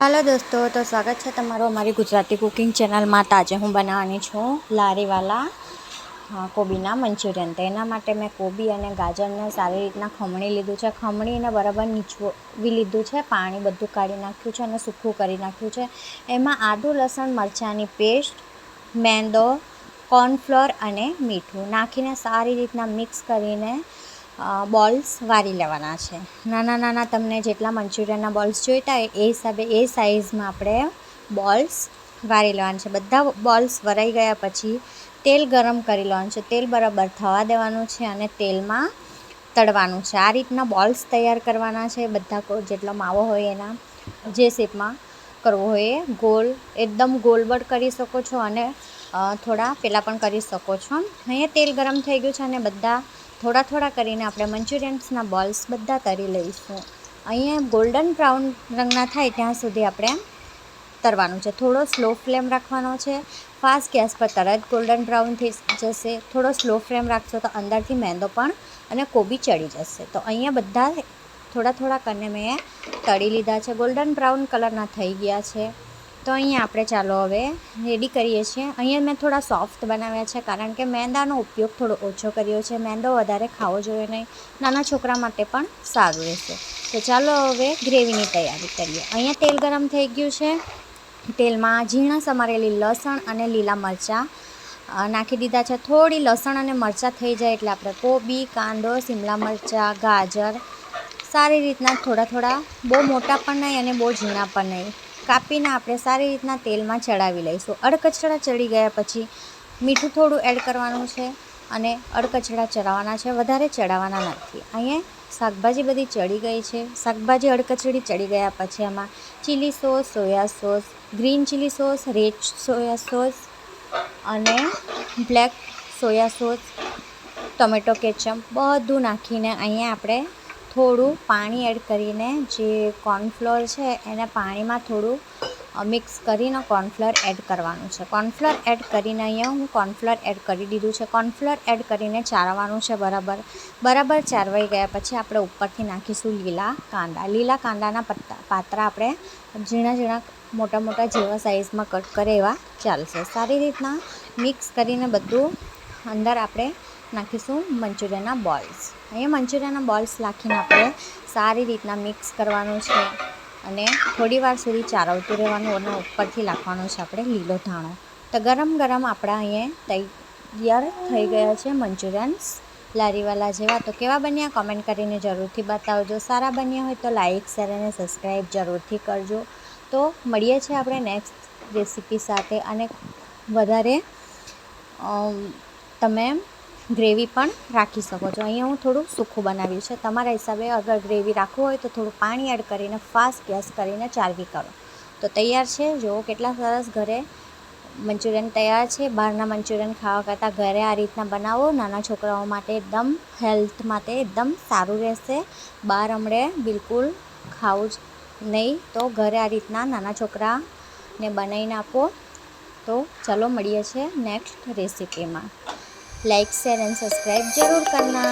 Hello दोस्तों, तो स्वागत है तमारो हमारी गुजराती कुकिंग चैनल में। आज हूँ बनावानी छूँ लारीवाला कोबीना मंचूरियन। तो एना माटे मैं कोबी और गाजर ने सारी रीतना खमणी लीधुं छे। खमणीने बराबर नीचवी लीधुं छे, पाणी बधुं काढी नाख्युं छे अने सूखुं करी नाख्युं छे। एमां आदु लसण मरचानी पेस्ट, मैदो, कॉर्नफ्लोर अने मीठुं नाखीने सारी रीतना मिक्स करीने बॉल्स वारी लेवाना छे। नाना नाना तमने जेटला मंचूरियनना बॉल्स जोईता होय ए हिसाबे ए साइज़मां आपणे बॉल्स वारी लेवाना छे। बधा बॉल्स वराई गया पछी तेल गरम करी लेवानुं छे। तेल बराबर थवा देवानुं छे अने तेलमां तळवानुं छे। आ रीतना बॉल्स तैयार करवाना छे। बधा जेटलो मावो होय एना जे शेपमां करवो होय गोल एकदम गोल बट करी शको छो अने थोड़ा पेला पण करी शको छो। अहींया तेल गरम थई गयुं छे अने बधा थोड़ा थोड़ा करीने आपणे मंचूरियन्सना बॉल्स बधा तरी लईशुं। अहींया गोल्डन ब्राउन रंगना थाय त्यां सुधी आपणे तळवानुं छे। थोड़ो स्लो फ्लेम राखवानो छे। फास्ट गैस पर तरत गोल्डन ब्राउन थई जशे। थोड़ो स्लो फ्लेम राखशो तो अंदरथी मैदो पण अने कोबी चढ़ी जशे। तो अहींया बधा थोड़ा थोड़ा करीने मैं तળી लीधा छे। गोल्डन ब्राउन कलरना थई गया छे। तो अहींया आपणे चालो हवे रेडी करीए छीए। अहींया मैं थोड़ा सॉफ्ट बनाव्या छे कारण के मैदानो उपयोग थोड़ो ओछो कर्यो छे। मैदो वधारे खावो जोईए नहीं, नाना छोकरा माटे पण सारुं रहेशे। तो चालो हवे ग्रेवीनी तैयारी करीए। अहींया तेल गरम थई गयुं छे। तेलमां झीणा समारेली लसण अने लीला मरचां नाखी दीधा छे। थोड़ी लसण अने मरचां थई जाय एटले आपणे कोबी, कांदो, सीमला मरचां, गाजर सारी रीतना थोड़ा थोड़ा, बहू मोटा पण नहीं अने बहू झीणा पण नहीं, कापीने आपणे सारी रीतना तेलमां चढ़ावी लईशुं। अडकचरा चढ़ी गया पछी मीठुं थोड़ुं एड करवानुं छे अने अडकचरा चढ़ाववाना छे, वधारे चढ़ाववाना नथी। अहींया शाकभाजी बधी चढ़ी गई छे। शाकभाजी अडकचरी चढ़ी गया पछी आमां chilli sauce, soya sauce, green chilli sauce, red soya sauce अने black soya sauce, tomato ketchup बधुं नाखीने अहींया आपणे थोड़ुं पाणी एड करीने जे कॉर्नफ्लोर छे एने पाणीमां थोड़ुं मिक्स करीने कॉर्नफ्लोर एड करवानुं छे। कॉर्नफ्लोर एड करीने अहींया हूँ कॉर्नफ्लोर एड करी दीधुं छे। कॉर्नफ्लोर एड करीने चाळवानुं छे बराबर। बराबर चाळवाई गया पछी आपणे उपरथी नाखीशुं लीला कांदा। लीला कांदाना पात्रा आपणे झीणा झीणा मोटा मोटा जेवा साइज़मां कट करे एवा चालशे। सारी रीतना मिक्स करीने बधुं अंदर आपणे नाखीशुं मंचूरियनना बॉल्स। अहींया मंचूरियनना बॉल्स नाखीने आपणे सारी रीतना मिक्स करवानुं छे अने थोड़ी वार सुधी चाळवतुं रहेवानुं अने उपरथी नाखवानो छे आपणे लीलो धाणो। तो गरम गरम आपणा अहींया तैयार थई गया छे मंचूरियन्स लारीवाला जेवा। तो केवा बन्या कमेंट करीने जरूरथी बतावजो। सारा बन्या होय तो लाइक, शेर अने सब्सक्राइब जरूरथी करजो। तो मळीए छे आपणे नेक्स्ट रेसिपी साथे अने वधारे तमे ग्रेवी पण राखी शको छो। अहींया हूँ थोड़ुं सूखुं बनाव्युं छे। तमारा हिसाबे अगर ग्रेवी राखवुं होय तो थोड़ुं पाणी एड करीने फास्ट गैस करीने चाळवी काढो। तो तैयार छे। जो केटला सरस घरे मंचूरियन तैयार छे। बहारना मंचूरियन खावा करता घरे आ रीतना बनावो। नाना छोकराओ माटे एकदम हेल्थ माटे एकदम सारुं रहेशे। बहार हमणे बिलकुल खावुं ज नहीं, तो घरे आ रीतना नाना छोकराने बनावीने आपो। तो चलो मळीए छे नेक्स्ट रेसिपी में। लाइक, शेर एंड सब्सक्राइब जरूर करना।